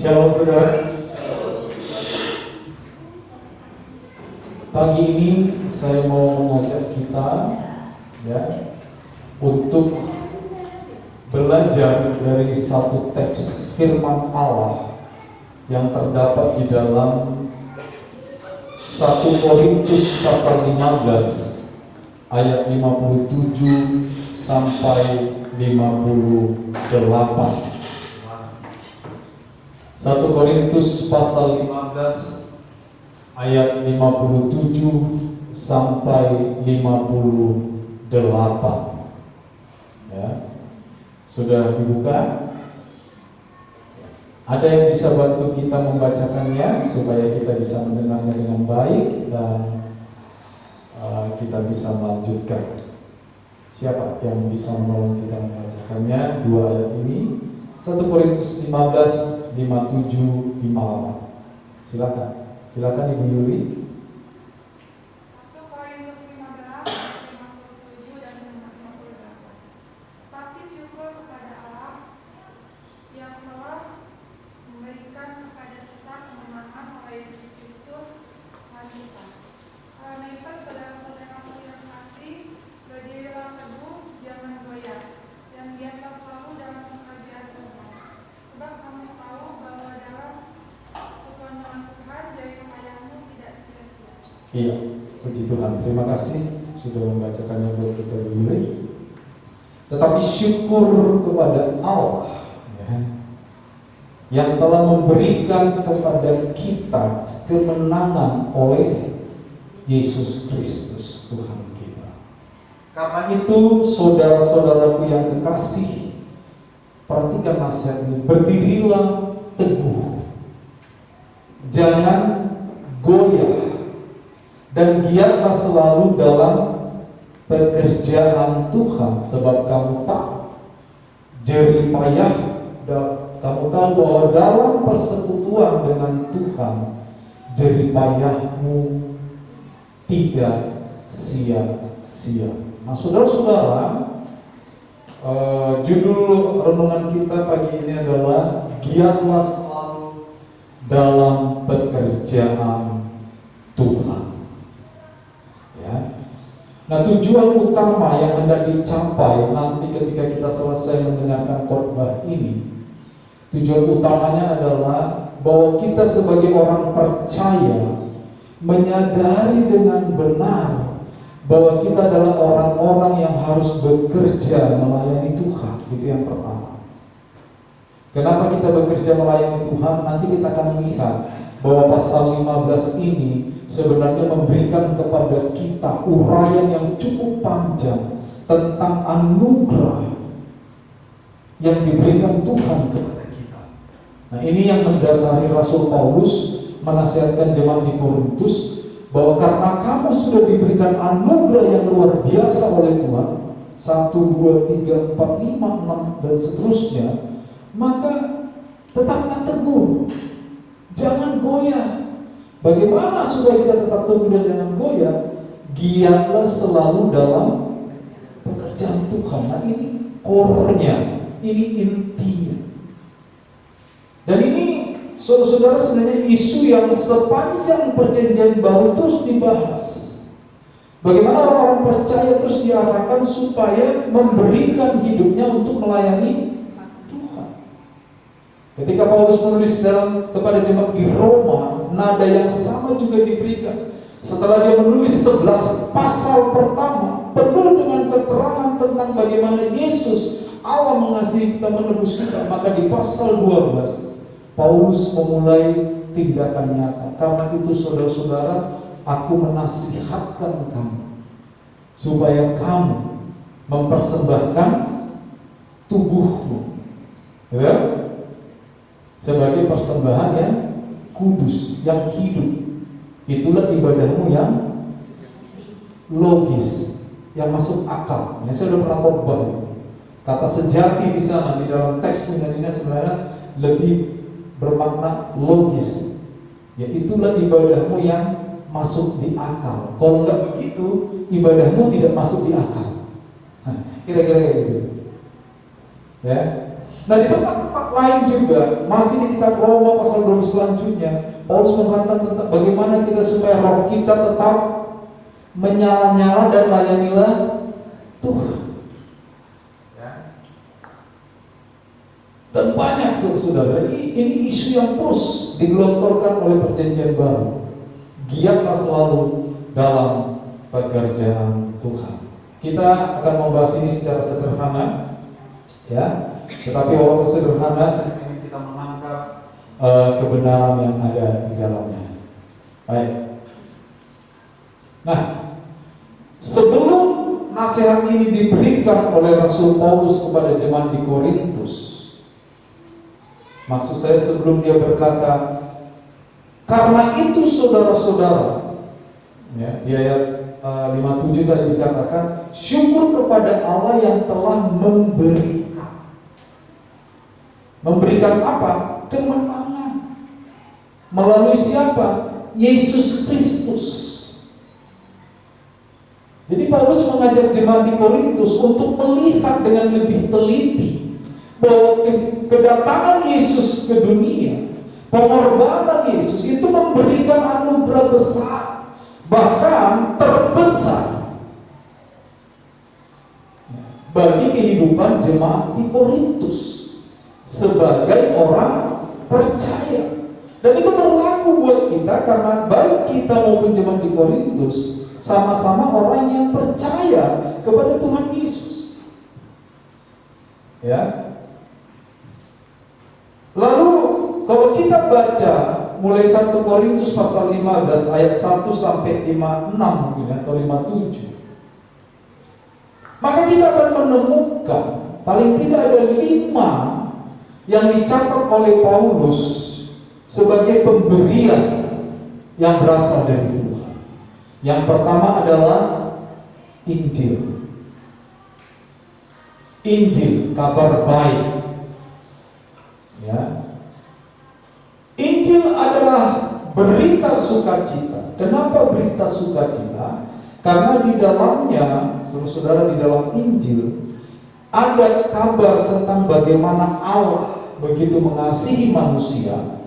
Shalom saudara. Pagi ini saya mau mengajak kita untuk belajar dari satu teks firman Allah yang terdapat di dalam 1 Korintus pasal 15 ayat 57 sampai 58. 1 Korintus pasal 15 ayat 57 sampai 58. Ya. Sudah dibuka? Ada yang bisa bantu kita membacakannya supaya kita bisa mendengarnya dengan baik dan kita bisa melanjutkan. Siapa yang bisa menolong kita membacakannya dua ayat ini? 1 Korintus 15, 57, 58. Silakan Ibu Yuli. 1 Korintus 15, 57 dan 58. Tapi syukur kepada Allah yang telah memberikan kepada kita kemenangan oleh Yesus Kristus Tuhan kita. Karena itu saudara-saudaraku yang kasih, berdirilah teguh, jangan goyah, dan giatlah selalu dalam pekerjaan Tuhan. Sebab kamu tahu bahwa dalam persekutuan dengan Tuhan jaya payahmu tidak sia-sia. Iya, puji Tuhan. Terima kasih sudah membacakannya buat kita dulu. Tetapi syukur kepada Allah yang telah memberikan kepada kita kemenangan oleh Yesus Kristus Tuhan kita. Karena itu saudara-saudaraku yang kekasih, perhatikan nasihat ini, berdirilah teguh, jangan goyah, dan giatlah selalu dalam pekerjaan Tuhan, sebab kamu tahu jerih payah, kamu tahu bahwa dalam persekutuan dengan Tuhan jerih payahmu tidak sia-sia. Nah, saudara-saudara, judul renungan kita pagi ini adalah giatlah selalu dalam pekerjaan Tuhan. Ya. Nah, tujuan utama yang hendak dicapai nanti ketika kita selesai mendengarkan khotbah ini, tujuan utamanya adalah bahwa kita sebagai orang percaya menyadari dengan benar bahwa kita adalah orang-orang yang harus bekerja melayani Tuhan. Itu yang pertama. Kenapa kita bekerja melayani Tuhan? Nanti kita akan melihat bahwa pasal 15 ini sebenarnya memberikan kepada kita uraian yang cukup panjang tentang anugerah yang diberikan Tuhan kepada kita. Nah, ini yang mendasari Rasul Paulus menasihatkan jemaat di Korintus bahwa karena kamu sudah diberikan anugerah yang luar biasa oleh Tuhan, 1, 2, 3, 4, 5, 6 dan seterusnya, maka tetaplah teguh, jangan goyah. Bagaimana supaya kita tetap teguh dan jangan goyah? Giatlah selalu dalam pekerjaan Tuhan. Nah, ini core-nya, ini intinya. Dan ini saudara-saudara sebenarnya isu yang sepanjang perjanjian baru terus dibahas. Bagaimana orang-orang percaya terus diarahkan supaya memberikan hidupnya untuk melayani Tuhan. Ketika Paulus menulis kepada jemaat di Roma, nada yang sama juga diberikan. Setelah dia menulis 11 pasal pertama penuh dengan keterangan tentang bagaimana Yesus Allah mengasihi kita, menebus kita, maka di pasal 12 Paulus memulai tindakan nyata. Karena itu saudara-saudara, aku menasihatkan kamu supaya kamu mempersembahkan tubuhmu sebagai persembahan yang kudus, yang hidup. Itulah ibadahmu yang logis, yang masuk akal. Ini saya sudah pernah khotbah. Kata sejati di sana di dalam teks ini sebenarnya lebih bermakna logis. Ya, itulah ibadahmu yang masuk di akal. Kalau enggak begitu, ibadahmu tidak masuk di akal. Nah, kira-kira kayak gitu. Ya. Nah, di tempat-tempat lain juga, masih di kitab Roma pasal 12 selanjutnya, Paulus menerangkan tentang bagaimana kita supaya roh kita tetap menyala-nyala dan layanilah Tuhan. Ya. Dan banyak saudara, ini isu yang terus digelontorkan oleh perjanjian baru. Giatlah selalu dalam pekerjaan Tuhan. Kita akan membahas ini secara sederhana, ya. Tetapi walaupun sederhana, sebenarnya kita menangkap kebenaran yang ada di dalamnya. Baik. Nah, sebelum nasihat ini diberikan oleh Rasul Paulus kepada jemaat di Korintus, maksud saya sebelum dia berkata, karena itu saudara-saudara, ya, di ayat 57 tadi dikatakan, syukur kepada Allah yang telah memberikan apa? Kemenangan. Melalui siapa? Yesus Kristus. Jadi Paulus mengajak jemaat di Korintus untuk melihat dengan lebih teliti bahwa kedatangan Yesus ke dunia, pengorbanan Yesus itu memberikan anugerah besar, bahkan terbesar bagi kehidupan jemaat di Korintus sebagai orang percaya. Dan itu berlaku buat kita, karena baik kita maupun jemaat di Korintus sama-sama orang yang percaya kepada Tuhan Yesus. Ya. Lalu kalau kita baca mulai 1 Korintus pasal 15 ayat 1 sampai 56 mungkin atau 57, maka kita akan menemukan paling tidak ada 5 yang dicatat oleh Paulus sebagai pemberian yang berasal dari Tuhan. Yang pertama adalah Injil. Injil, kabar baik. Ya. Injil adalah berita sukacita. Kenapa berita sukacita? Karena di dalamnya, saudara-saudara, di dalam Injil ada kabar tentang bagaimana Allah begitu mengasihi manusia.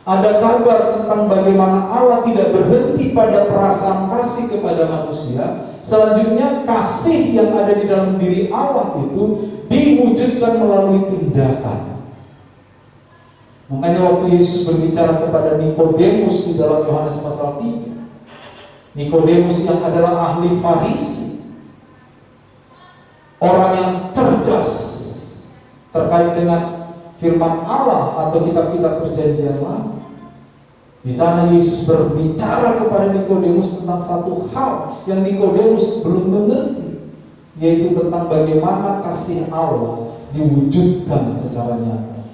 Ada kabar tentang bagaimana Allah tidak berhenti pada perasaan kasih kepada manusia. Selanjutnya, kasih yang ada di dalam diri Allah itu diwujudkan melalui tindakan. Makanya waktu Yesus berbicara kepada Nikodemus di dalam Yohanes pasal 3, Nikodemus yang adalah ahli Farisi, orang yang cerdas terkait dengan firman Allah atau kitab-kitab perjanjian lama. Di sana Yesus berbicara kepada Nikodemus tentang satu hal yang Nikodemus belum mengerti, yaitu tentang bagaimana kasih Allah diwujudkan secara nyata.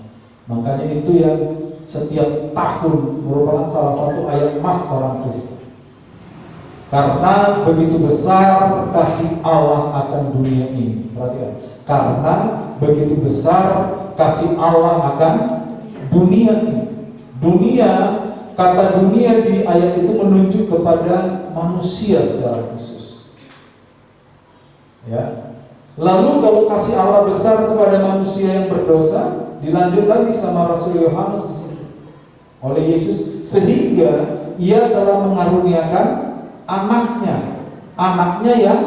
Makanya itu yang setiap tahun merupakan salah satu ayat emas orang Kristen. Karena begitu besar kasih Allah akan dunia ini. Perhatikan, karena begitu besar kasih Allah akan dunia ini. Dunia, kata dunia di ayat itu menunjuk kepada manusia secara khusus. Ya. Lalu kalau kasih Allah besar kepada manusia yang berdosa, dilanjut lagi sama Rasul Yohanes di sini oleh Yesus, sehingga ia telah mengaruniakan anaknya yang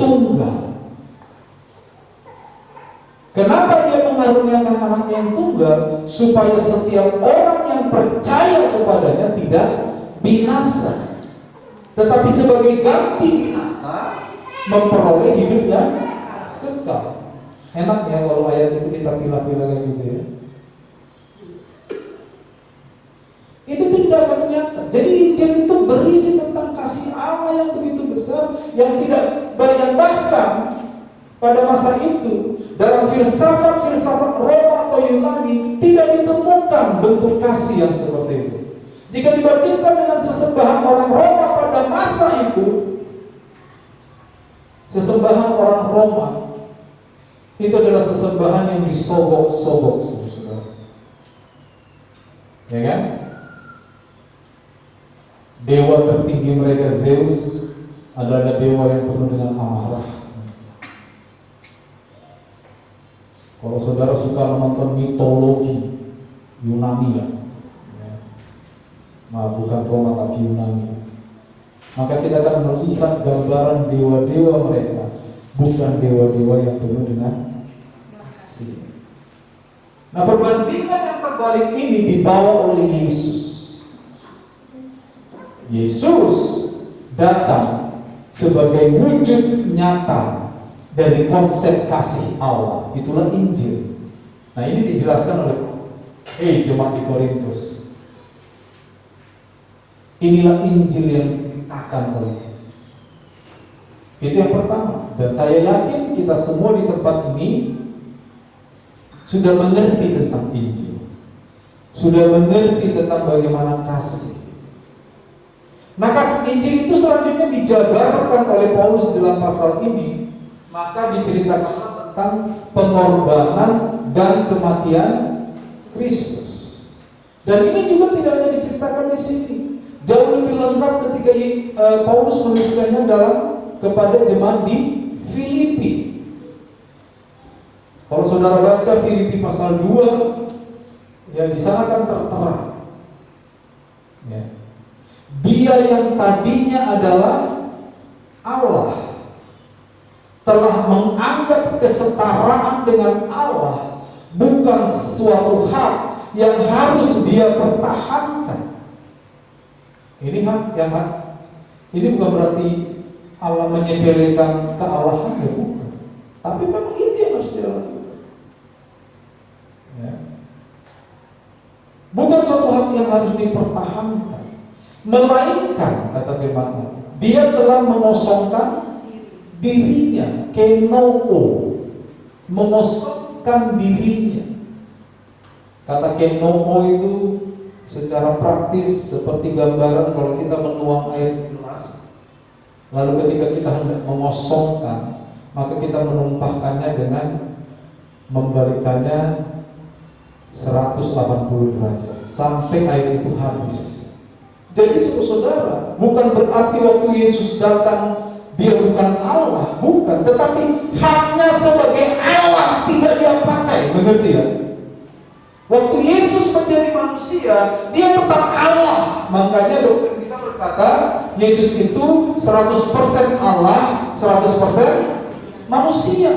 tunggal. Kenapa dia mengaruniakan anaknya yang tunggal? Supaya setiap orang yang percaya kepadanya tidak binasa, tetapi sebagai ganti binasa memperoleh hidup yang kekal. Enak ya kalau ayat itu kita pilah-pilah kayak gitu ya. Itu tindakan nyata. Jadi Injil itu berisi tentang kasih Allah yang begitu besar, yang tidak banyak, bahkan pada masa itu dalam filsafat Roma atau Yunani tidak ditemukan bentuk kasih yang seperti itu. Jika dibandingkan dengan sesembahan orang Roma pada masa itu, sesembahan orang Roma itu adalah sesembahan yang disobok-sobok, saudara. Ya kan? Dewa tertinggi mereka Zeus adalah dewa yang penuh dengan amarah. Kalau saudara suka menonton mitologi Yunani ya, bukan Roma tapi Yunani, maka kita akan melihat gambaran dewa-dewa mereka, bukan dewa-dewa yang penuh dengan kasih. Nah, perbandingan yang terbalik ini dibawa oleh Yesus. Yesus datang sebagai wujud nyata dari konsep kasih Allah. Itulah Injil. Nah, ini dijelaskan oleh jemaat di Korintus. Inilah Injil yang diberitakan oleh Yesus. Itu yang pertama. Dan saya yakin kita semua di tempat ini sudah mengerti tentang Injil, sudah mengerti tentang bagaimana kasih. Nah, kasih Injil itu selanjutnya dijabarkan oleh Paulus dalam pasal ini. Maka diceritakan tentang pengorbanan dan kematian Kristus. Dan ini juga tidak hanya diceritakan di sini. Jauh lebih lengkap ketika Paulus menuliskannya kepada jemaat di Filipi. Kalau saudara baca Filipi pasal 2, ya di sana kan tertera. Ya. Dia yang tadinya adalah Allah telah menganggap kesetaraan dengan Allah bukan suatu hak yang harus dia pertahankan. Ini ini bukan berarti Allah menyepelekan kealahannya, bukan. Tapi memang itu yang harus dia lakukan. Ya. Bukan suatu hak yang harus dipertahankan, melainkan kata firman Allah, dia telah mengosongkan dirinya, kenoo, mengosongkan dirinya. Kata kenoo itu secara praktis seperti gambaran kalau kita menuang air di gelas, lalu ketika kita hendak mengosongkan, maka kita menumpahkannya dengan membalikannya 180 derajat sampai air itu habis. Jadi saudara, bukan berarti waktu Yesus datang dia bukan Allah, bukan, tetapi haknya sebagai Allah tidak dia pakai, mengerti ya? Waktu Yesus menjadi manusia, dia tetap Allah. Makanya doktrin kita berkata, Yesus itu 100% Allah, 100% manusia.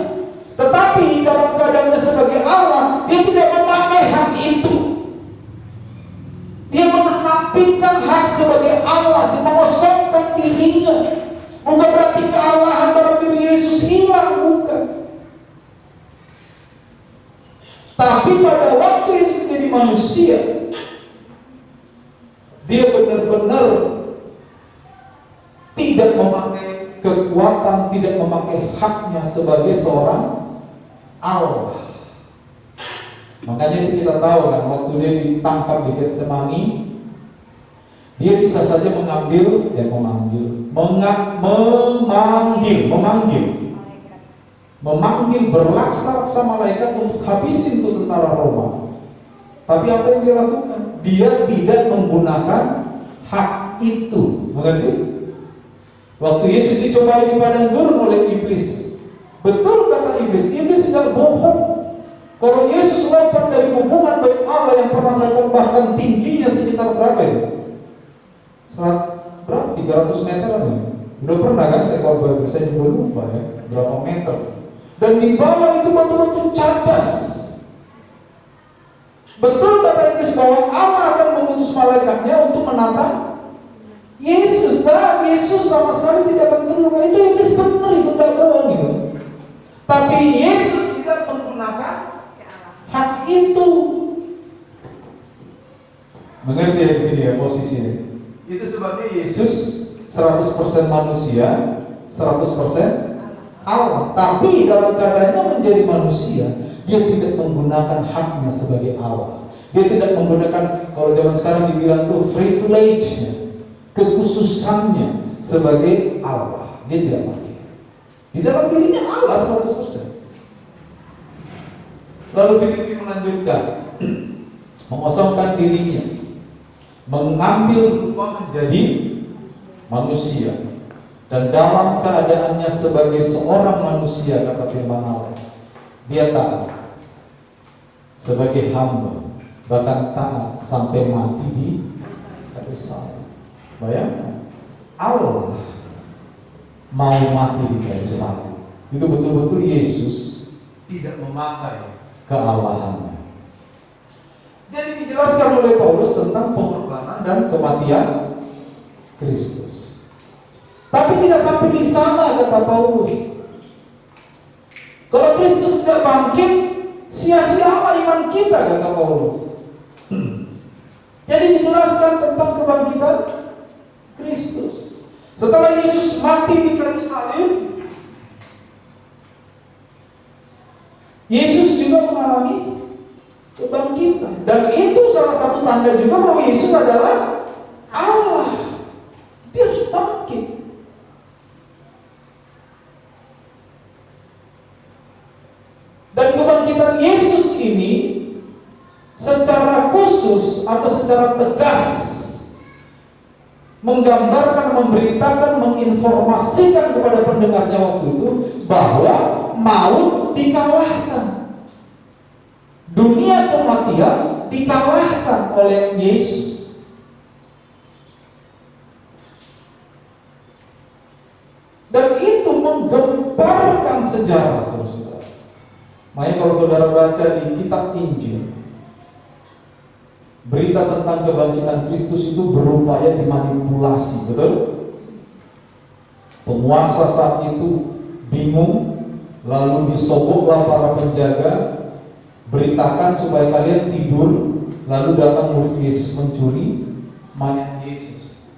Tetapi dalam keadaannya sebagai Allah, dia tidak memakai hak itu. Dia mengesampingkan hak sebagai Allah, dia mengosongkan dirinya. Bukan berarti kealahan dalam diri Yesus hilang, bukan. Tapi pada waktu Yesus menjadi manusia, dia benar-benar tidak memakai kekuatan, tidak memakai haknya sebagai seorang Allah. Makanya itu kita tahu kan, waktu dia ditangkap di Getsemani, dia bisa saja memanggil berlaksa-laksa malaikat untuk habisin tuh tentara Roma. Tapi apa yang dia lakukan? Dia tidak menggunakan hak itu. Mengerti? Waktu Yesus dicobai di padang gurun oleh iblis, betul kata iblis tidak bohong. Kalau Yesus lompat dari hubungan baik Allah yang pernah saya bahkan tingginya sekitar berapa ya? 300 meter ya? Udah pernah kan saya kalau saya juga lupa ya berapa meter. Dan di bawah itu betul-betul cadas. Betul kata Yesus bahwa Allah akan mengutus malaikatnya untuk menatang Yesus. Dan Yesus sama sekali tidak akan terluka. Itu Yesus benar, itu tidak bohong gitu. Tapi Yesus tidak menggunakan hak itu. Mengerti ya di sini ya posisinya. Itu sebabnya Yesus 100% manusia, 100% Allah. Tapi dalam keadaannya menjadi manusia, dia tidak menggunakan haknya sebagai Allah. Dia tidak menggunakan, kalau zaman sekarang dibilang tuh privilege-nya, kekhususannya sebagai Allah. Dia tidak pakai. Di dalam dirinya Allah 100%. Lalu Filipi melanjutkan, mengosongkan dirinya, mengambil rupa menjadi manusia, dan dalam keadaannya sebagai seorang manusia, kata firman Allah, dia taat sebagai hamba, bahkan taat sampai mati di kayu salib. Bayangkan, Allah mau mati di kayu salib. Itu betul-betul Yesus tidak memakai kealahannya. Jadi dijelaskan oleh Paulus tentang pengorbanan dan kematian Kristus. Tapi tidak sampai di sana, kata Paulus. Kalau Kristus tidak bangkit, sia-sialah iman kita, kata Paulus. Jadi dijelaskan tentang kebangkitan Kristus. Setelah Yesus mati di kayu salib, Yesus juga mengalami kebangkitan. Dan itu salah satu tanda juga bahwa Yesus adalah Allah. Dia harus bangkit. Dan kebangkitan Yesus ini secara khusus atau secara tegas menggambarkan, memberitakan, menginformasikan kepada pendengarnya waktu itu bahwa maut dikalahkan. Dunia kematian dikalahkan oleh Yesus. Dan itu menggemparkan sejarah, saudara. Makanya kalau saudara baca di kitab Injil, berita tentang kebangkitan Kristus itu berupaya dimanipulasi, betul? Penguasa saat itu bingung, lalu disoboklah para penjaga, beritakan supaya kalian tidur, lalu datang murid Yesus mencuri mayat Yesus.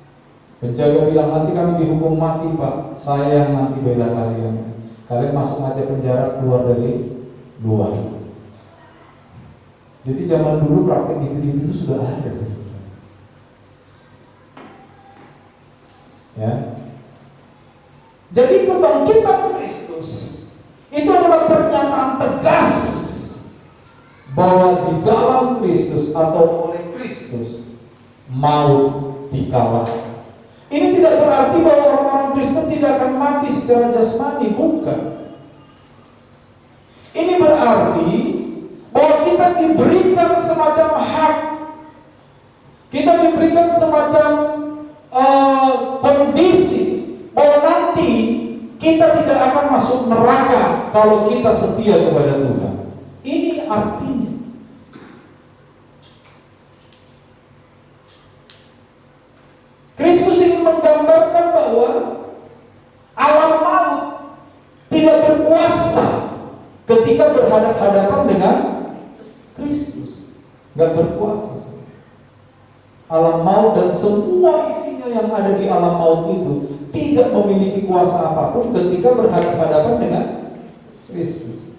Penjaga bilang, nanti kami dihukum mati, Pak. Saya yang nanti bela kalian. Kalian masuk aja penjara, keluar dari luar. Jadi zaman dulu praktek gitu-gitu itu sudah ada. Ya. Jadi kebangkitan Kristus itu adalah pernyataan tegas bahwa di dalam Kristus atau oleh Kristus maut dikalahkan. Ini tidak berarti bahwa orang-orang Kristen tidak akan mati secara jasmani, bukan. Ini berarti bahwa kita diberikan semacam hak, kita diberikan semacam kondisi bahwa nanti kita tidak akan masuk neraka kalau kita setia kepada Tuhan. Ini artinya. Kristus ingin menggambarkan bahwa alam maut tidak berkuasa ketika berhadapan dengan Kristus. Gak berkuasa. Alam maut dan semua isinya yang ada di alam maut itu tidak memiliki kuasa apapun ketika berhadapan dengan Kristus.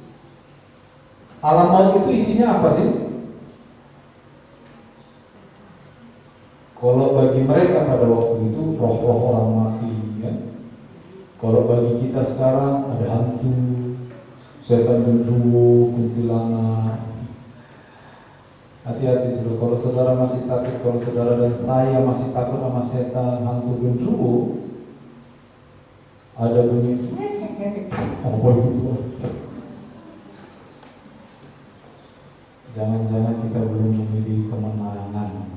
Alam maut itu isinya apa sih? Kalau bagi mereka pada waktu itu roh-roh orang mati, ya. Kalau bagi kita sekarang ada hantu, setan gendruwo, kuntilanak. Hati-hati saudara, kalau saudara masih takut, kalau saudara dan saya masih takut sama setan, hantu, gendruwo, ada bunyi apa itu? Jangan-jangan kita belum memiliki kemenangan.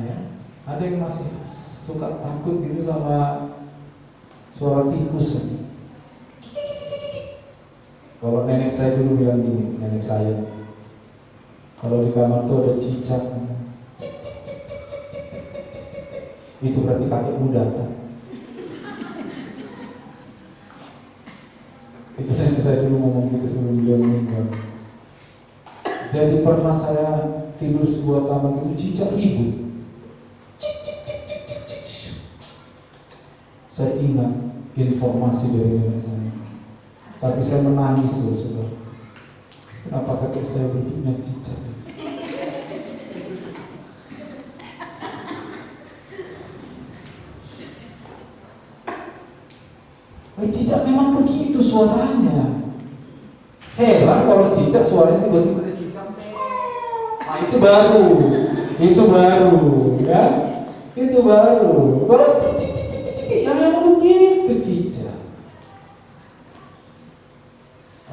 Ya. Ada yang masih suka takut gitu sama suara tikus. Kalau nenek saya dulu bilang gini, nenek saya, kalau di kamar tuh ada cicak, itu berarti kakek muda. Itu nenek saya dulu ngomong gitu sebelum dia meninggal. Jadi pernah saya tidur sebuah kamar itu cicak ribut. Saya ingat informasi dari nenek saya, tapi saya menangis saudara. Kenapa kakek saya bentuknya cicak? Cicak memang begitu suaranya. Heran kalau cicak suaranya tiba-tiba ada cicak. Nah itu baru, ya. Itu baru. Kalau cicik yang memang begitu cicak.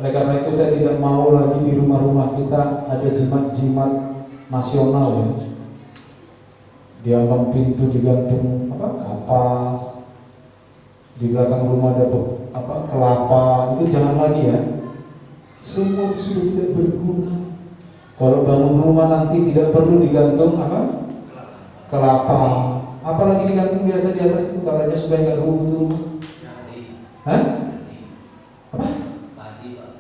Oleh karena itu saya tidak mau lagi di rumah-rumah kita ada jimat-jimat nasional ya. Di ambang pintu digantung kapas, di belakang rumah ada kelapa, itu jangan lagi ya. Semua itu sudah tidak berguna. Kalau bangun rumah nanti tidak perlu digantung kelapa. Apalagi digantung biasa di atas itu katanya supaya nggak rubuh rumah. Hah? Apa?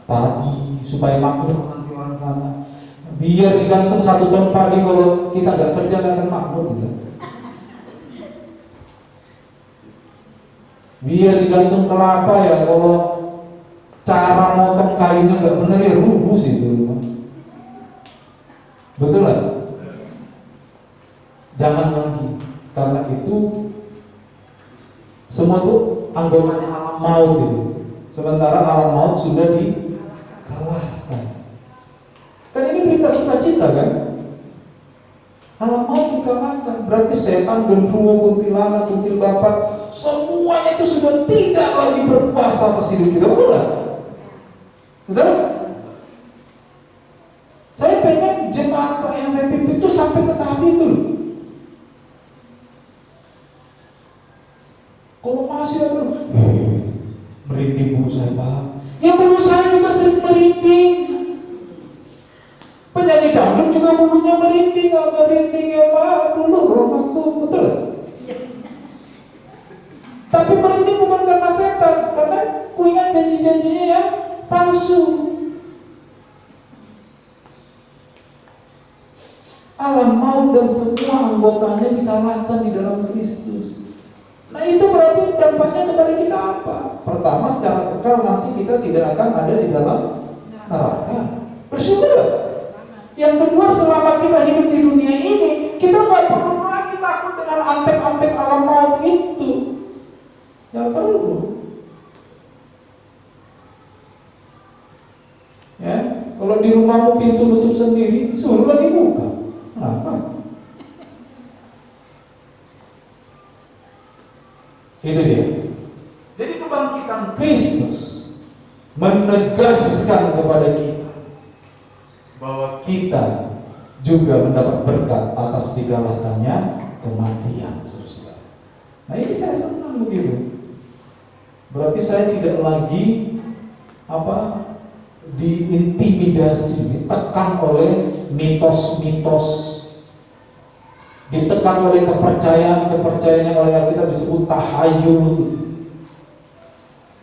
Padi supaya makmur nanti orang sana. Biar digantung 1 ton padi, kalau kita nggak kerja nggak akan makmur gitu. Biar digantung kelapa ya, kalau cara motong kayunya nggak benar ya rubuh sih itu. Betul lah? Jangan lagi, karena itu semua tuh anggotanya alam maut gitu. Sementara alam maut sudah dikalahkan. Kan ini berita sukacita kan? Alam maut dikalahkan, berarti setan, genderuwo, kuntilanak, kuntil bapak, semuanya itu sudah tidak lagi berkuasa atas hidup kita, betul nggak? Betul? Saya pengen jemaat yang saya pimpin itu sampai ke tahap itu loh. Kalau masih ada merinding bulu saya, Pak. Ya bulu saya juga sering merinding. Penyanyi dangdut juga bulunya merinding, nggak merinding ya Pak, bulu romaku, betul? Tapi merinding bukan karena setan, karena punya janji-janjinya yang palsu. Alam maut dan semua anggotanya dikalahkan di dalam Kristus. Nah itu berarti dampaknya kepada kita apa? Pertama, secara kekal nanti kita tidak akan ada di dalam neraka. Bersyukur. Yang kedua, selama kita hidup di dunia ini, kita nggak perlu lagi takut dengan antek-antek alam maut itu. Nggak perlu. Ya, kalau di rumahmu pintu tutup sendiri, suruh lagi buka. Kenapa? Itu dia. Jadi kebangkitan Kristus menegaskan kepada kita bahwa kita juga mendapat berkat atas dikalahkannya kematian, saudara. Nah ini saya senang begitu. Berarti saya tidak lagi diintimidasi, ditekan oleh mitos-mitos, ditekan oleh kepercayaan yang oleh kita disebut tahayul.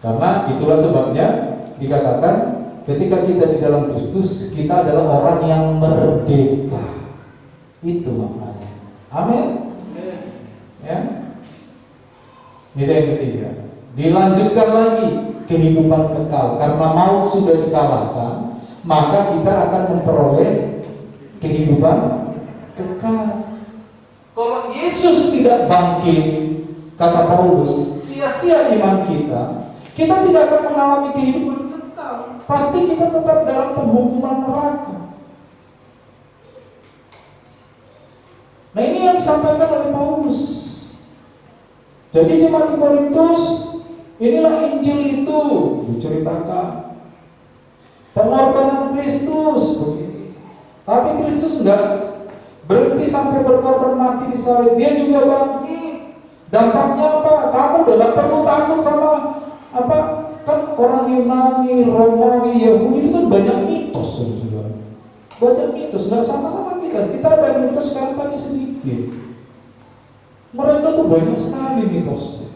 Karena itulah sebabnya dikatakan ketika kita di dalam Kristus, kita adalah orang yang merdeka. Itu maknanya. Amin. Ya. Itu yang ketiga. Dilanjutkan lagi kehidupan kekal. Karena maut sudah dikalahkan, maka kita akan memperoleh kehidupan kekal. Kalau Yesus tidak bangkit, kata Paulus, sia-sia iman kita. Kita tidak akan mengalami kehidupan kekal. Pasti kita tetap dalam penghukuman neraka. Nah ini yang disampaikan oleh Paulus. Jadi jemaat di Korintus, inilah Injil itu diceritakan. Pengorbanan Kristus begini. Tapi Kristus enggak berhenti sampai berkorban mati di salib. Dia juga bangkit. Dampaknya apa? Kamu udah gak perlu takut sama kan orang Yunani, Romawi, Yahudi itu kan banyak mitos, saudara. Banyak mitos, nggak sama-sama kita. Kita ada mitos sekarang tapi sedikit. Mereka tuh banyak sekali mitos.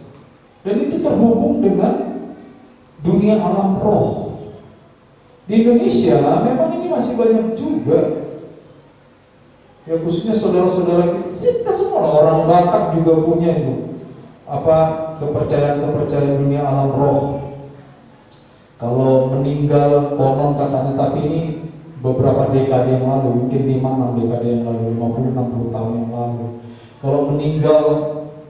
Dan itu terhubung dengan dunia alam roh. Di Indonesia memang ini masih banyak juga. Ya khususnya saudara-saudara kita semua orang Batak juga punya itu kepercayaan dunia alam roh. Kalau meninggal konon katanya, tapi ini beberapa dekade yang lalu, mungkin 5-6 dekade yang lalu, 50-60 tahun yang lalu. Kalau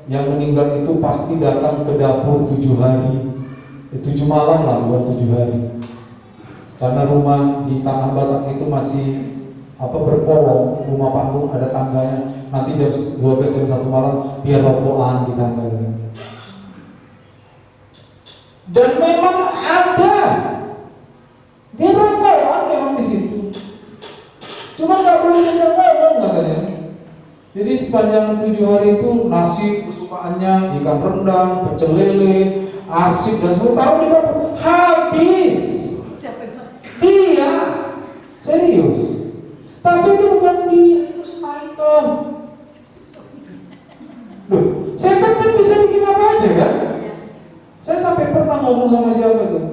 yang meninggal itu pasti datang ke dapur 7 hari, 7 malam lah, bukan 7 hari. Karena rumah di tanah Batak itu masih berkolong, rumah panggung ada tangganya. Nanti jam 12 jam 1 malam biar rokokan di tangga. Dan memang ada Dia rakawan memang di situ. Cuma nggak boleh dia ngomong katanya. Jadi sepanjang 7 hari itu nasi kesukaannya, ikan rendang, pecel lele, arsik dan semua tahu di mana habis. Dia serius. Tapi itu bukan dia, itu syaitan. Loh, setan kan bisa bikin apa aja kan? Saya sampai pernah ngomong sama siapa tuh,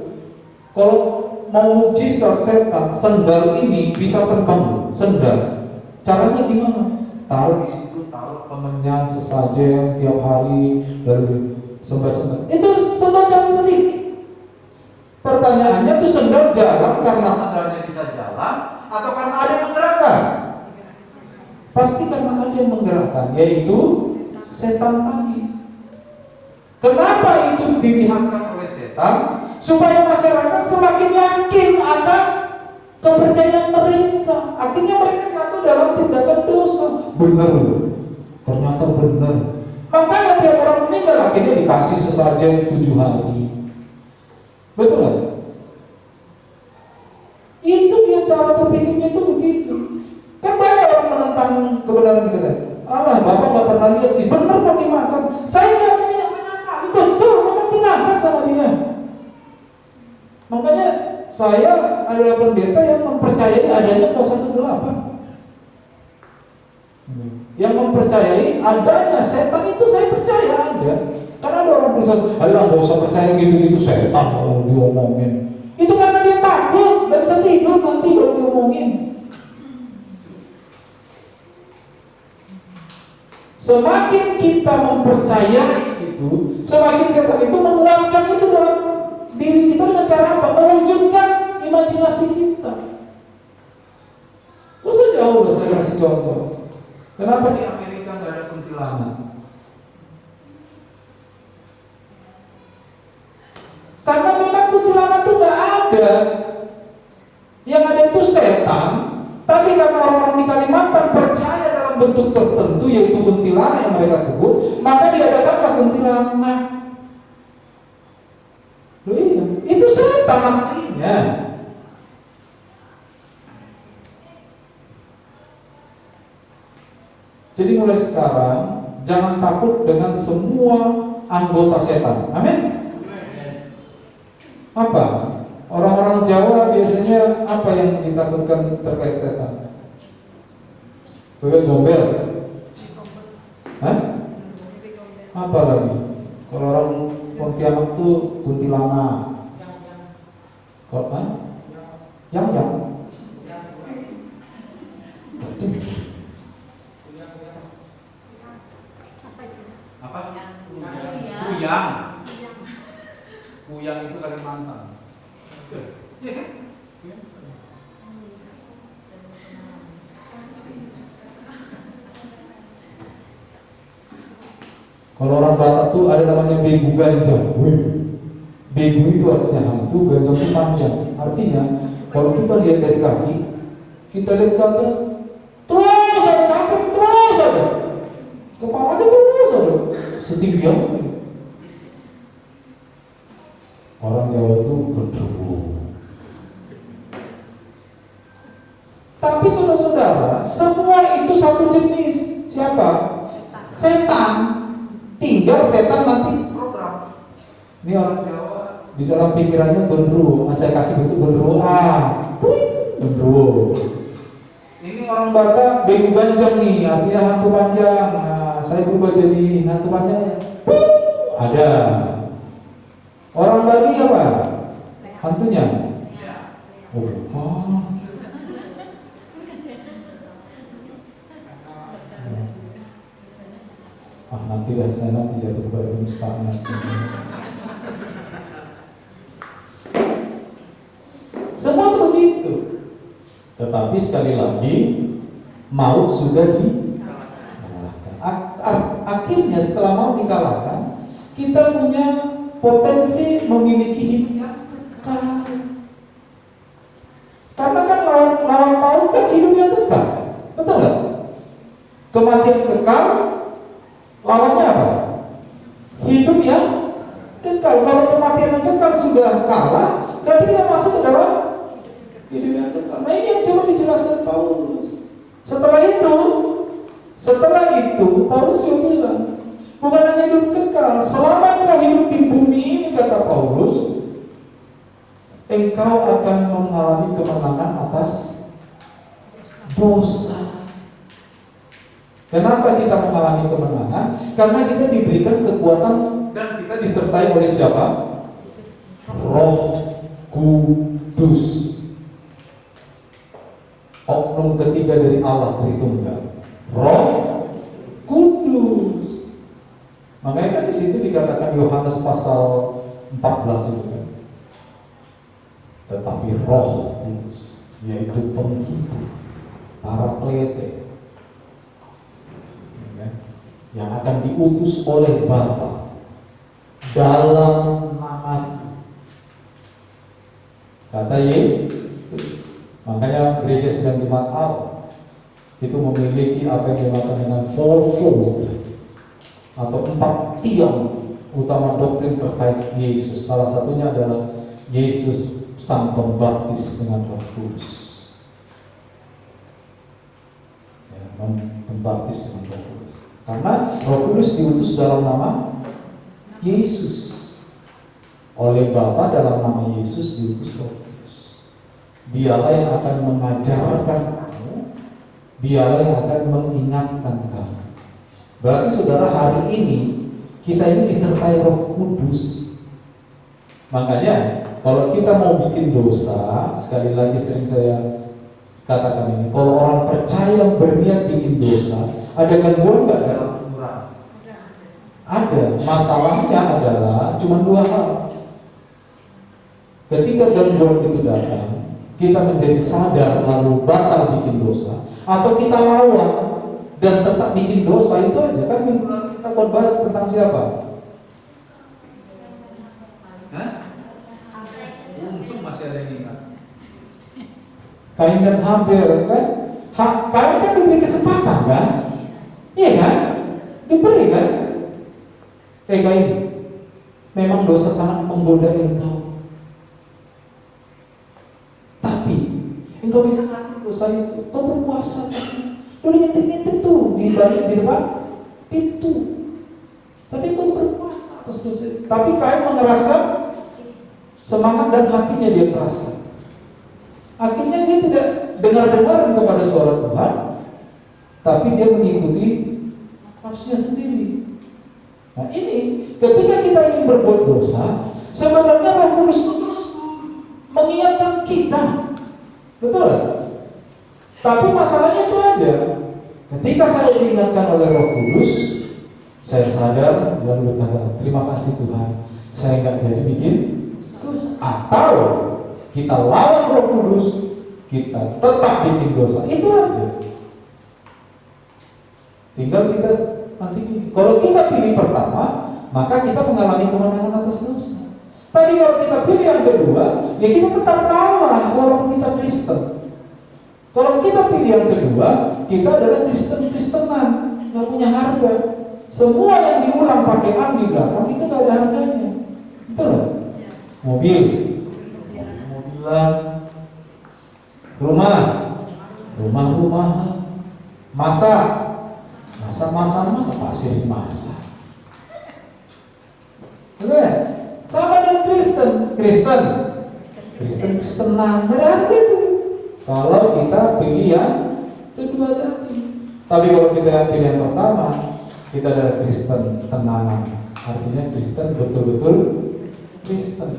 kalau mau mujizat setan, sendal ini bisa terbang, sendal. Caranya gimana? Taruh di situ, taruh kemenyan, sesajen tiap hari dari sembah-sembah. Itu sendal jalan sendiri. Pertanyaannya tuh sendal jalan karena sendalnya bisa jalan atau karena ada yang menggerakkan? Pasti karena ada yang menggerakkan, yaitu setan tadi. Kenapa itu dilihatkan oleh setan? Supaya masyarakat semakin yakin akan kepercayaan mereka. Akhirnya mereka jatuh dalam tindakan dosa. Benar, ternyata benar. Makanya tiap orang meninggal akhirnya dikasih sesajen 7 hari. Betul kan? Itu dia cara berpikirnya itu begitu. Kan banyak orang menentang kebenaran kita. Allah, Bapak nggak pernah lihat sih. Benar kok dimakan. Saya nggak punya banyak kali. Betul, memang dimakan sama dia. Makanya saya adalah pendeta yang mempercayai adanya kuasa kegelapan. Yang mempercayai adanya setan itu saya percaya ada. Karena ada orang berusaha, alah nggak usah percaya gitu-gitu, setan kalau diomongin. Itu karena dia takut, nggak bisa tidur nanti kalau diomongin. Semakin kita mempercayai itu, semakin setan itu menguatkan itu dalam diri kita dengan cara apa? Mewujudkan imajinasi kita. Usah jauh, saya kasih contoh. Kenapa di Amerika nggak ada kuntilanak? Karena memang kuntilanak itu nggak ada. Yang ada itu setan. Tapi karena orang-orang di Kalimantan percaya dalam bentuk tertentu, yaitu kuntilanak yang mereka sebut, maka diadakanlah kuntilanak. Loh iya, itu setan aslinya. Jadi mulai sekarang jangan takut dengan semua anggota setan. Amin. Apa? Orang-orang Jawa biasanya apa yang ditakutkan terkait setan? Bebek gombel? Hah? Apa lagi? Kalau orang Pontianak tuh kuntilanak. Kok? Yang? Apa? Kuyang. Kuyang itu Kalimantan. Iya kan? Kalau orang Batak tuh ada namanya begu ganjang. Begu itu artinya hantu, ganjang itu panjang. Artinya kalau kita lihat dari kaki, kita lihat ke atas, terus ada sampai terus ada. Kepalanya terus ada. Setinggi apa? Orang Jawa itu berdebu. Tapi saudara-saudara, semua itu satu jenis. Siapa? Setan. Tinggal setan nanti program. Ini orang Jawa di dalam pikirannya gendruwo. Saya kasih bentuk gendruwo. Gendruwo. Ini orang Batak begu ganjang nih, artinya hantu panjang. Nah, saya berubah jadi hantu panjangnya. Ada. Orang Bali apa? Hantunya? Oh. Nanti dah saya nanti jatuh pada penistaan nanti. Semua itu begitu. Tetapi sekali lagi maut sudah dikalahkan. Akhirnya setelah maut dikalahkan, kita punya potensi memiliki hidup yang kekal. Karena kan lawan maut kan hidup yang kekal. Betul nggak? Kematian kekal, lawannya apa? Hidup yang kekal. Kalau kematian yang kekal sudah kalah, berarti kita masuk ke dalam Hidup yang kekal. Nah ini yang coba dijelaskan Paulus. Setelah itu Paulus juga bilang, bukan hanya hidup kekal, selama engkau hidup di bumi ini, kata Paulus, engkau akan mengalami kemenangan atas dosa. Kenapa kita mengalami kemenangan? Karena kita diberikan kekuatan dan kita disertai oleh siapa? Roh Kudus. Oknum ketiga dari Allah Tritunggal, Roh Kudus. Makanya kan di situ dikatakan Yohanes pasal 14 itu kan. Tetapi Roh Kudus, yaitu penghibur, Paraklete, yang akan diutus oleh Bapa dalam nama, kata Yesus. Makanya gereja sedang Jemaat Allah itu memiliki apa yang dinamakan dengan fourfold atau 4 tiang utama doktrin terkait Yesus. Salah satunya adalah Yesus Sang Pembaptis dengan Roh Kudus. Ya, pembaptis dengan Roh Kudus. Karena Roh Kudus diutus dalam nama Yesus. Oleh Bapa dalam nama Yesus diutus Roh Kudus. Dialah yang akan mengajarkan kamu, dialah yang akan mengingatkan kamu. Berarti saudara, hari ini kita ini disertai Roh Kudus. Makanya kalau kita mau bikin dosa, sekali lagi sering saya katakan ini, kalau orang percaya berniat bikin dosa, ada gangguan nggak dalam nurani? Ada. Masalahnya adalah cuma 2 hal. Ketika gangguan itu datang, kita menjadi sadar lalu batal bikin dosa, atau kita lawan dan tetap bikin dosa, itu aja. Kan minggu lalu kita khotbah tentang siapa? Hah? Untung masih ada yang ingat. Kain dan Habel kan? Kain kan diberi kesempatan kan? Iya kan? Diberi kan? Kain, memang dosa sangat menggoda engkau, tapi engkau bisa ngatur dosa itu. Kau berpuasa, lu ngintip-ngintip tuh di depan pintu, tapi kau berpuasa atas dosa itu. Tapi Kain mengeraskan semangat dan hatinya, dia kerasa. Akhirnya dia tidak dengar-dengar kepada suara Tuhan, tapi dia mengikuti nafsunya sendiri. Nah ini, ketika kita ingin berbuat dosa, sebenarnya Roh Kudus itu terus mengingatkan kita, betul kan? Tapi masalahnya itu aja. Ketika saya diingatkan oleh Roh Kudus, saya sadar dan berkata, terima kasih Tuhan, saya nggak jadi bikin dosa. Atau kita lawan Roh Kudus, kita tetap bikin dosa. Itu aja. Tinggal kita nanti gini. Kalau kita pilih pertama, maka kita mengalami kemenangan atas dosa. Tapi kalau kita pilih yang kedua, ya kita tetap kalah walaupun kita Kristen. Kalau kita pilih yang kedua, kita adalah Kristen-Kristenan, nggak punya harga. Semua yang diulang pakai an di belakang itu nggak ada harganya. Betul loh? Mobilan, rumah, masa pasir masa. Oke, sama dengan Kristenan, nggak ada harga itu. Kalau kita pilih yang kedua tadi. Tapi kalau kita pilih yang pertama, kita adalah Kristen tenangan. Artinya Kristen betul-betul Kristen.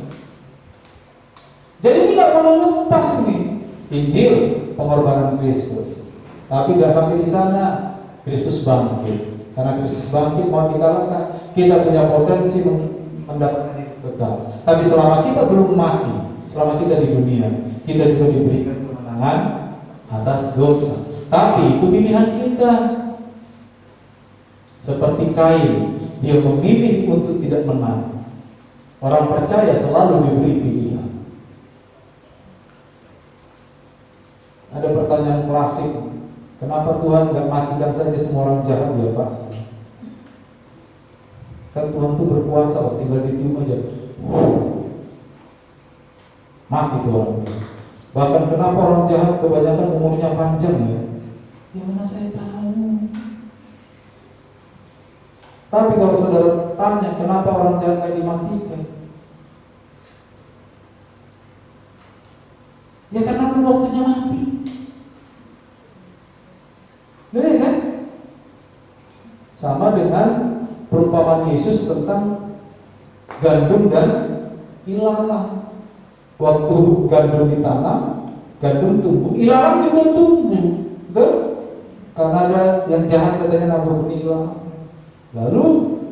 Jadi ini nggak perlu lepas nih Injil pengorbanan Kristus. Tapi nggak sampai di sana. Kristus bangkit. Karena Kristus bangkit mau dikalahkan, kita punya potensi mendapatkan hidup kekal. Tapi selama kita belum mati, selama kita di dunia, kita juga diberikan kemenangan atas dosa. Tapi itu pilihan kita. Seperti Kain, dia memilih untuk tidak menang. Orang percaya selalu diberi pilihan. Ada pertanyaan klasik, kenapa Tuhan nggak matikan saja semua orang jahat ya Pak? Kan Tuhan tuh berkuasa kok, tinggal ditiup aja, mati tuh orang jahat. Bahkan kenapa orang jahat kebanyakan umurnya panjang ya? Ya mana saya tahu. Tapi kalau saudara tanya kenapa orang jahat gak dimatikan, ya karena belum waktunya mati. Benar kan? Sama dengan perumpamaan Yesus tentang gandum dan ilalang. Waktu gandum ditanam, gandum tumbuh, ilalang juga tumbuh, betul? Karena ada yang jahat katanya nabur ilalang. Lalu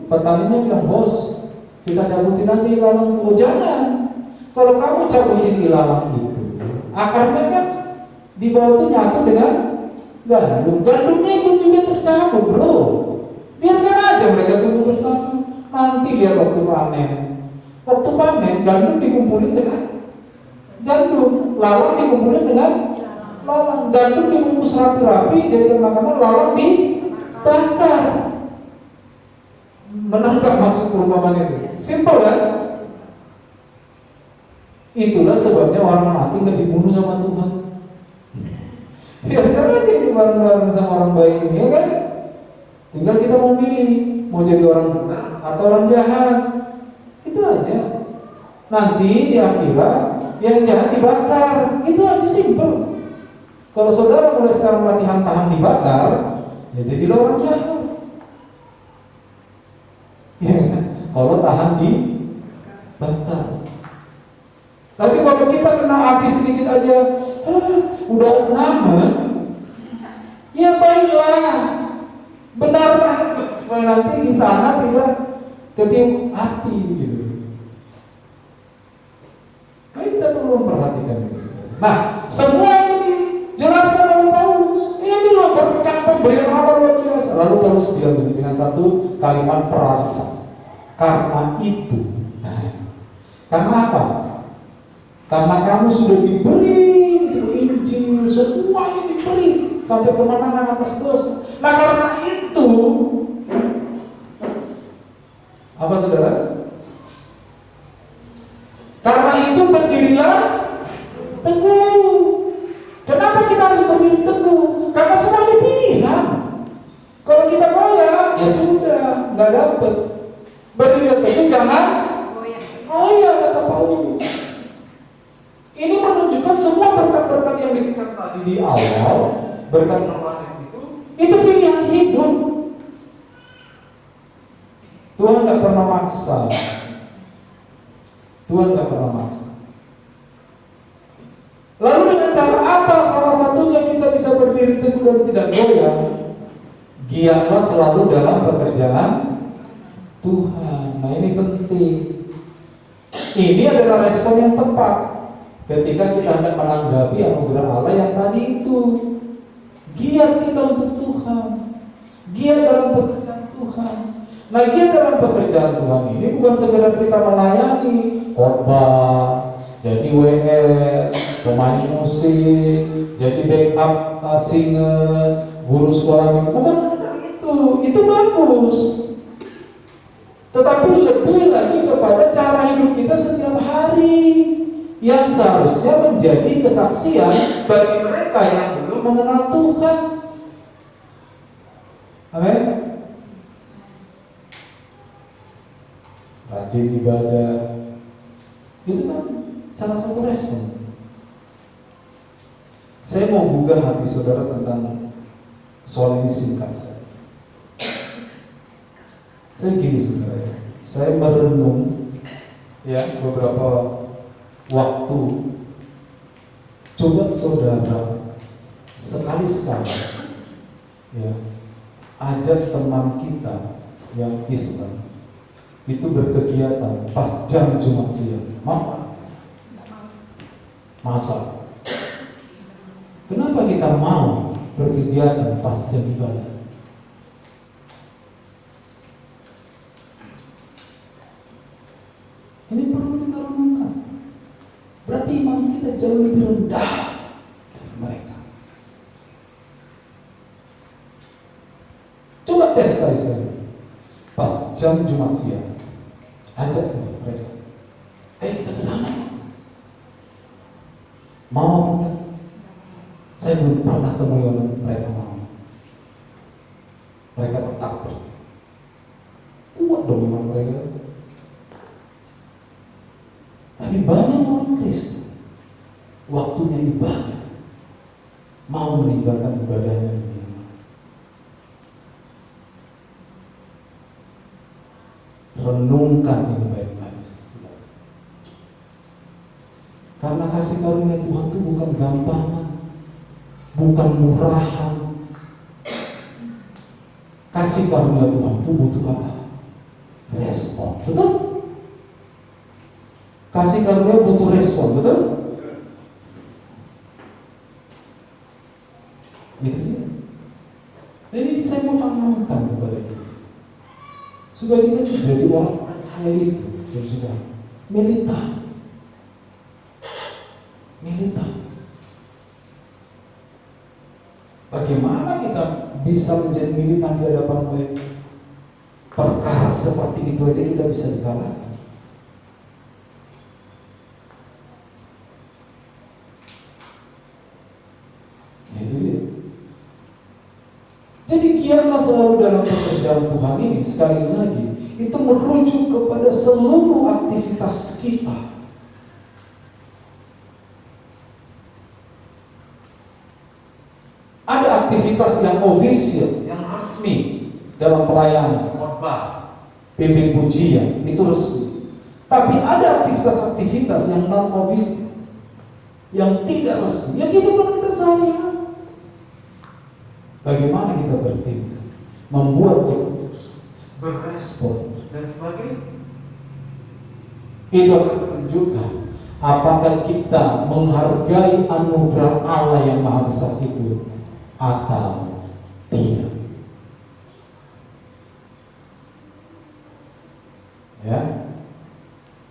petaninya bilang, bos, kita cabutin aja ilalang itu. Oh jangan, kalau kamu cabutin ilalang itu, akarnya kan di bawah itu nyatu dengan gandum. Gandumnya itu juga tercabut, bro. Biarkan aja mereka tumbuh bersama. Nanti lihat waktu panen. Waktu panen, gandum dikumpulin dengan gandum, lalang dikumpulin dengan lalang. Gandum dibungkus rapi-rapi, jadikan makanan, lalang dibakar. Menangkap maksud perumpamaan ini? Simpel kan? Itulah sebabnya orang mati nggak dibunuh sama Tuhan. Biarkan aja ini bareng-bareng sama orang baik ini, ya kan? Tinggal kita mau pilih, mau jadi orang benar atau orang jahat. Itu aja. Nanti di akhirat yang jahat dibakar. Itu aja simpel. Kalau saudara mulai sekarang latihan tahan dibakar, ya jadilah orang jahat. Ya, kalau tahan dibakar. Tapi kalau kita kena api sedikit aja, udah nama, ya baiklah, benarlah supaya nanti di sana tidak ketiup api gitu. Nah, kita perlu memperhatikan itu. Nah, semua ini dijelaskan oleh Paulus. Ini loh berkat pemberian Allah luar biasa. Lalu Paulus bilang dengan satu kalimat peralihan. Karena itu. Karena apa? Karena kamu sudah diberi Injil, semua ini diberi sampai kemenangan atas dosa. Nah karena itu, apa saudara? Karena itu berdirilah teguh. Kenapa kita harus berdiri teguh? Karena semua ini pilihan. Kalau kita goyah, ya sudah, nggak dapet. Berdiri teguh jangan goyah, kata Paulus. Ini menunjukkan semua berkat-berkat yang diberikan tadi di awal, berkat rohani itu pilihan hidup. Tuhan nggak pernah maksa. Tuhan nggak pernah maksa. Lalu dengan cara apa salah satunya kita bisa berdiri teguh dan tidak goyah? Giatlah selalu dalam pekerjaan Tuhan. Nah ini penting. Ini adalah respon yang tepat ketika kita hendak menanggapi anugerah Allah yang tadi itu. Giat kita untuk Tuhan, giat dalam pekerjaan Tuhan. Nah giat dalam pekerjaan Tuhan ini bukan sekedar kita melayani khotbah, jadi WR, pemain musik, jadi backup singer, guru sekolah minggu. Bukan sekedar itu bagus. Tetapi lebih lagi kepada cara hidup kita setiap hari yang seharusnya menjadi kesaksian bagi mereka yang belum mengenal Tuhan. Amin. Rajin ibadah, itu kan salah satu respon. Saya mau gugah hati saudara tentang soal ini singkat saja. Saya gini saudara, saya merenung ya beberapa waktu. Coba saudara sekali-sekali ya ajak teman kita yang Islam itu berkegiatan pas jam Jumat siang. Mau? Masa? Kenapa kita mau berkegiatan pas jam ibadah? Ini perlu kita renungkan. Berarti iman kita jauh lebih rendah dari mereka. Coba tes sekali-sekali. Pas jam Jumat siang, ajak mereka. Ayo kita ke sana. Mau apa enggak? Saya belum pernah temui orang mereka mau. Mereka tetap pergi. Kuat dong iman mereka. Tapi banyak orang Kristen waktunya ibadah mau meninggalkan ibadahnya di dunia. Renungkan ini baik-baik, saudara. Karena kasih karunia Tuhan itu bukan gampangan, bukan murahan. Kasih karunia Tuhan itu butuh apa? Respon, betul? Kasih karunia butuh respon, betul? Gitu ya. Jadi saya mau tanamkan kepada kita supaya kita jadi orang percaya itu, sudah militan. Bagaimana kita bisa menjadi militan di hadapan mereka? Perkara seperti itu aja kita bisa dikalahkan. Jadi giatlah selalu dalam pekerjaan Tuhan ini. Sekali lagi, itu merujuk kepada seluruh aktivitas kita. Ada aktivitas yang official, yang resmi dalam pelayanan, khotbah, pimpin pujian, itu resmi. Tapi ada aktivitas-aktivitas yang non official, yang tidak resmi, yang kehidupan kita sehari-hari. Bagaimana kita bertindak, membuat keputusan, berespon, dan sebagainya. Itu akan menunjukkan apakah kita menghargai anugerah Allah yang maha besar itu atau tidak. Ya,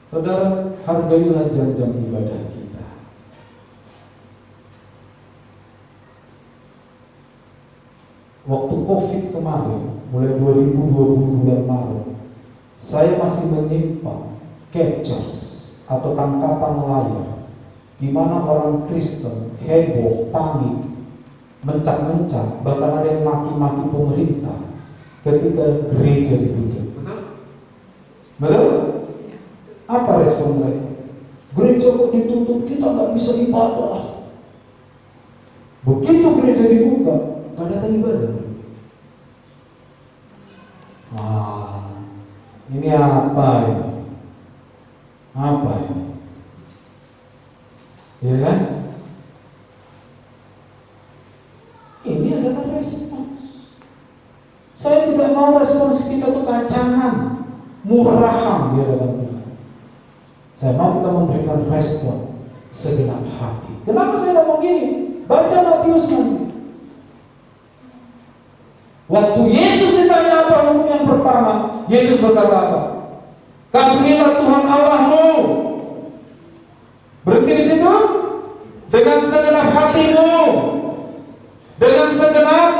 saudara, hargailah jam-jam ibadah kita. Waktu COVID kemarin, mulai 2020 bulan Maret, saya masih menyimpan captures atau tangkapan layar di mana orang Kristen heboh, panik, mencak-mencak, bahkan ada yang maki-maki pemerintah ketika gereja ditutup. Betul? Apa respon mereka? Gereja kok ditutup, kita nggak bisa ibadah. Begitu gereja dibuka, nggak datang ibadah. Wah, ini apa ini? Apa ini? Ya kan? Ini adalah respons. Saya tidak mau respons kita itu kacangan, murahan di hadapan Tuhan. Saya mau kita memberikan respon segenap hati. Kenapa saya ngomong gini? Baca Matius nanti. Waktu Yesus ditanya apa hukum yang pertama, Yesus berkata apa? Kasihilah Tuhan Allahmu. Berhenti di situ. Dengan segenap hatimu, dengan segenap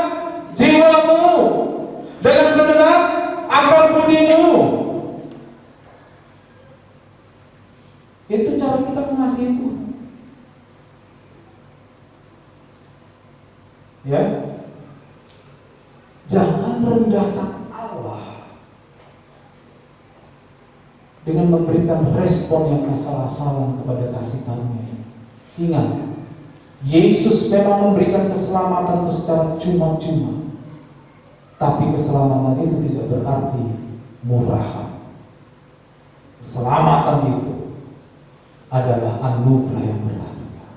jiwamu, dengan segenap akal budimu. Itu cara kita mengasihi Tuhan. Ya. Jangan rendahkan Allah dengan memberikan respon yang asal-asalan kepada kasih karunia. Ingat, Yesus memang memberikan keselamatan itu secara cuma-cuma, tapi keselamatan itu tidak berarti murahan. Keselamatan itu adalah anugerah yang berharga.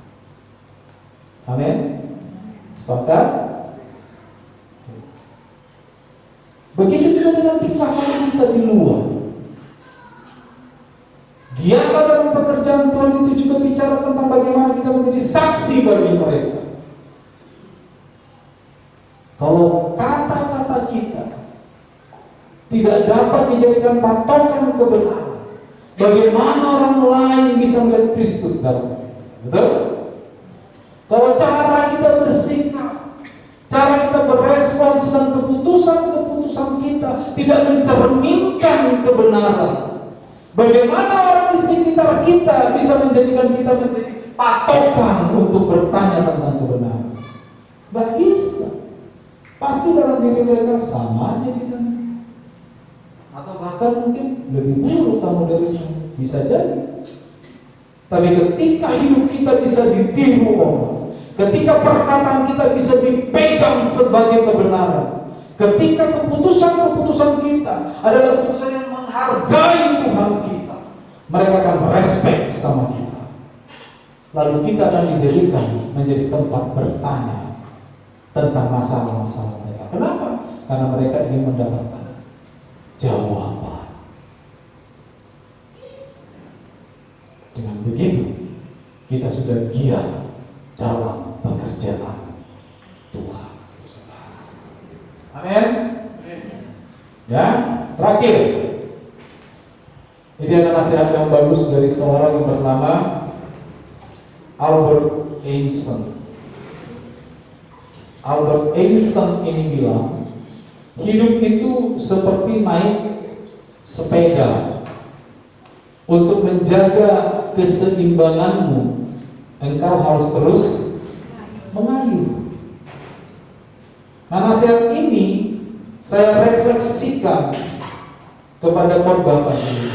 Amin. Sepakat? Begitu juga dengan tingkah laku kita di luar. Giatlah dalam pekerjaan Tuhan itu juga bicara tentang bagaimana kita menjadi saksi bagi mereka. Kalau kata-kata kita tidak dapat dijadikan patokan kebenaran, bagaimana orang lain bisa melihat Kristus dalam kita? Betul? Kalau cara kita bersikap, cara kita berespons dan keputusan kita tidak mencerminkan kebenaran, bagaimana orang di sekitar kita bisa menjadikan kita menjadi patokan untuk bertanya tentang kebenaran. Nggak bisa. Pasti dalam diri mereka sama aja kita. Atau bahkan mungkin lebih buruk kamu dari saya. Bisa jadi. Tapi ketika hidup kita bisa ditiru orang, ketika perkataan kita bisa dipegang sebagai kebenaran, ketika keputusan-keputusan kita adalah keputusan yang menghargai Tuhan kita, mereka akan respect sama kita. Lalu kita akan dijadikan menjadi tempat bertanya tentang masalah-masalah mereka. Kenapa? Karena mereka ingin mendapatkan jawaban. Dengan begitu, kita sudah giat dalam pekerjaan Tuhan. Amin. Ya, terakhir. Ini ada nasihat yang bagus dari seorang yang bernama Albert Einstein. Albert Einstein ini bilang, hidup itu seperti naik sepeda. Untuk menjaga keseimbanganmu, engkau harus terus mengayuh. Nah, nasihat ini saya refleksikan kepada khotbah pagi ini,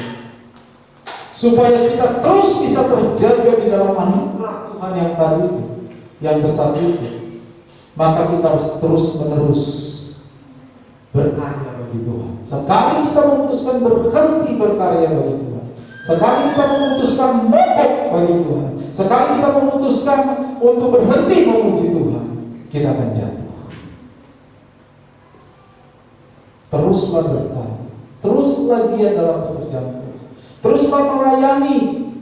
supaya kita terus bisa terjaga di dalam anugerah Tuhan yang tadi itu, yang besar itu. Maka kita harus terus menerus berkarya bagi Tuhan. Sekali kita memutuskan berhenti berkarya bagi Tuhan, sekali kita memutuskan mogok bagi Tuhan, sekali kita memutuskan untuk berhenti memuji Tuhan, kita akan jatuh. Teruslah berkarya, teruslah giat dalam pekerjaan Tuhan, teruslah melayani.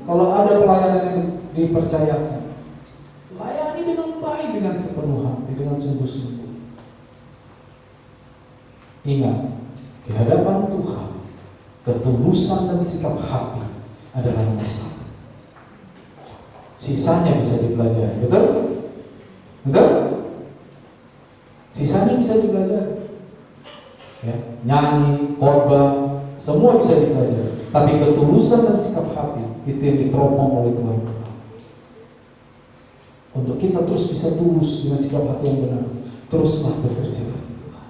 Kalau ada pelayanan yang dipercayakan, layani dengan baik, dengan sepenuh hati, dengan sungguh-sungguh. Ingat, di hadapan Tuhan, ketulusan dan sikap hati adalah nomor satu. Sisanya bisa dipelajari, betul? Betul? Sisanya bisa dipelajari. Ya, nyanyi, khotbah, semua bisa dipelajari. Tapi ketulusan dan sikap hati itu yang diteropong oleh Tuhan. Untuk kita terus bisa tulus dengan sikap hati yang benar, teruslah bekerja bagi Tuhan.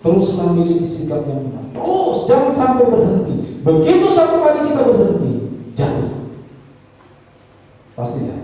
Teruslah memiliki sikap yang benar. Terus, jangan sampai berhenti. Begitu satu kali kita berhenti, jatuh. Pasti jatuh.